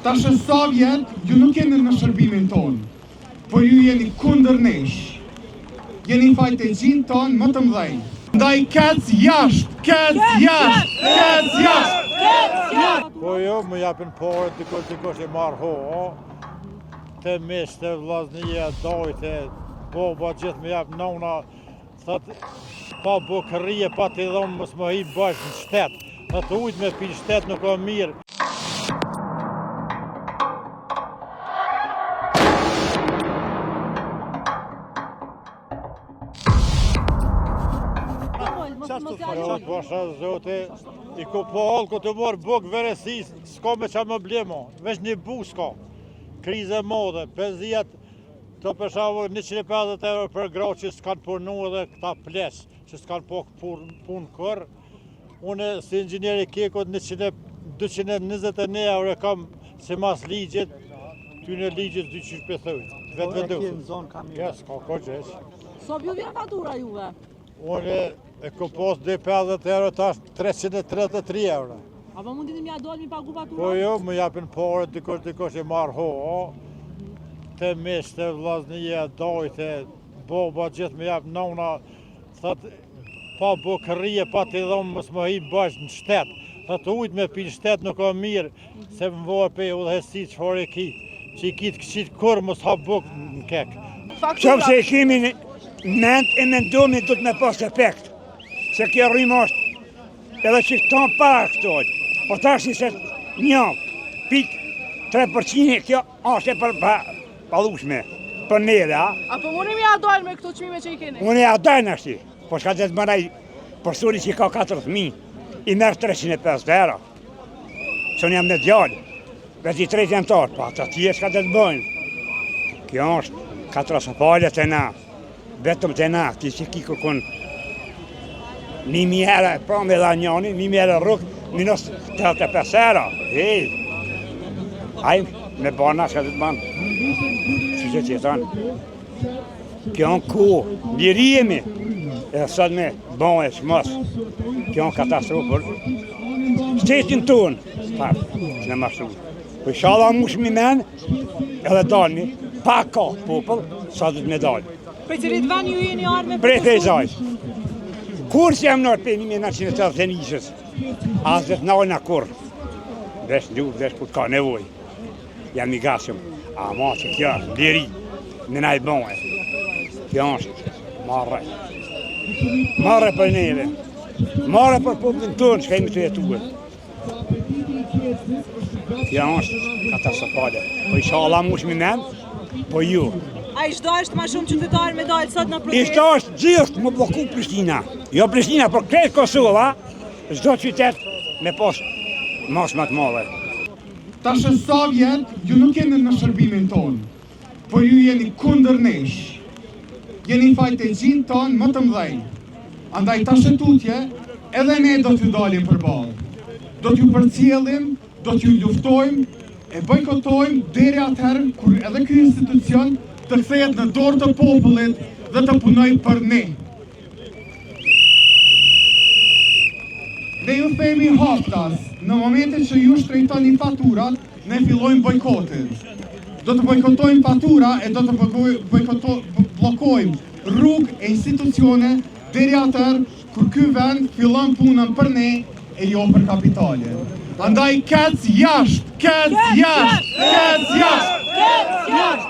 Tash sa vjet, ju nuk jeni në shërbimin tonë, por ju jeni kundër nesh. Jeni fajtegjinë tonë më të mëdhej. Ndaj kec jashtë, kec jashtë, kec jashtë. Po jo, më japin porë, dikush e marrë ho, të mes të vllaznia, dojtë, boba gjithë më japë nona, thot, pa bukërie, pa të dhomë, mos më hi bashkë në shtetë, thot ujtë me pi shtetë nuk o mirë. Pasha zote, i ku po halë ku të morë bukë veresis, s'ka me qa më blemo, veç një bukë s'ka. Krize modhe, 50, të përshavë 150 euro për gra që s'kanë punu edhe këta plesë, që s'kanë po punë kërë. Une si inxhinieri kekot 221 euro kam si mas ligjit, ty në ligjit 200 pëthëj. Vetë vetë. Ja, s'ka ko gjesh. So bju vjen fatura juve? Une e ku pos 250 euro, tash 333 euro. Apo mundin mja dojnë mi pagu fatura? Po jo, më japin porë, dikush e marrë ho, të mes të vllaznia, dojtë, boba gjithë më japë nona, thot, pa bukërie, pa të dhomë, mos më hi bashkë në shtetë, thot ujtë me pi shtetë nuk o mirë, se më vojë pe udhëhesi qëfar e ki, që i kitë këshit kur mos ha bukë në kekë. Qëmë se i kemi në ment e mendojmë du të me pas efekt, se kjo rrimë është edhe që këto para këtoj, po tash se një pik 3% kjo është e përpalushme për neve, a? Apo unë mi adojnë me këto qmime që i keni? Unë e adojnë ashti, po shka të zbëraj përsuri që i ka 4.000, i merë 350 euro, që unë jam në djallë, vetë i 3 jantarë, pa të tje shka të bëjnë. Kjo është 4 sapallet e na, vetëm të na, ti që ki kërkun 1.000 euro, pra me dha njani, 1.000 euro rrugë, minus 35 euro. Ajë, me bana që të të banë, që që tjetan. Kjo në ku, liri jemi, e sot me bon e shmos, kjo në katastrofë për shtetin tonë, parë, që në mashtu. Për shala mush mi men, edhe dalmi, pa ka popull, sa du të me dalë. Për cilit ven ju jeni arme? Prej Fejzajt. Kur që jam nërë për 1981-ës, asë dhe të nalë në kur. Vesh në gjurë, vesh kur ka nevoj. Jam i gasëm, ama që kjo është liri, në najë bënë. Kjo është marre. Marre për neve. Marre për popullin tonë që kemi të jetuë. Kjo është katastrofale. Po isha Allah mush mi men, po ju. A i shdo është ma shumë qytetarë me dalë sot në protestë? Ishto është gjithë më bloku Prishtina. Jo Prishtina, por kretë Kosova, çdo qytet me pas mas më të madhe. Tash sa vjet, ju nuk jeni në shërbimin tonë, por ju jeni kundër nesh. Jeni fajtegjinë tonë më të mëdhej. Andaj tash tutje, edhe ne do t'ju dalim përballë. Do t'ju përcjellim, do t'ju luftojmë, e bojkotojmë deri atëherë kur edhe ky institucion të kthehet në dorë të popullit dhe të punoj për ne. Ne ju themi haftas, në momentin që ju shtrejtoni faturat, ne fillojmë bojkotin. Do të bojkotojmë fatura e do të blokojmë rrugë e institucione deri atëherë kur ky vend fillon punën për ne e jo për kapitalin. Andaj kec jashtë, kec jashtë, kec jashtë.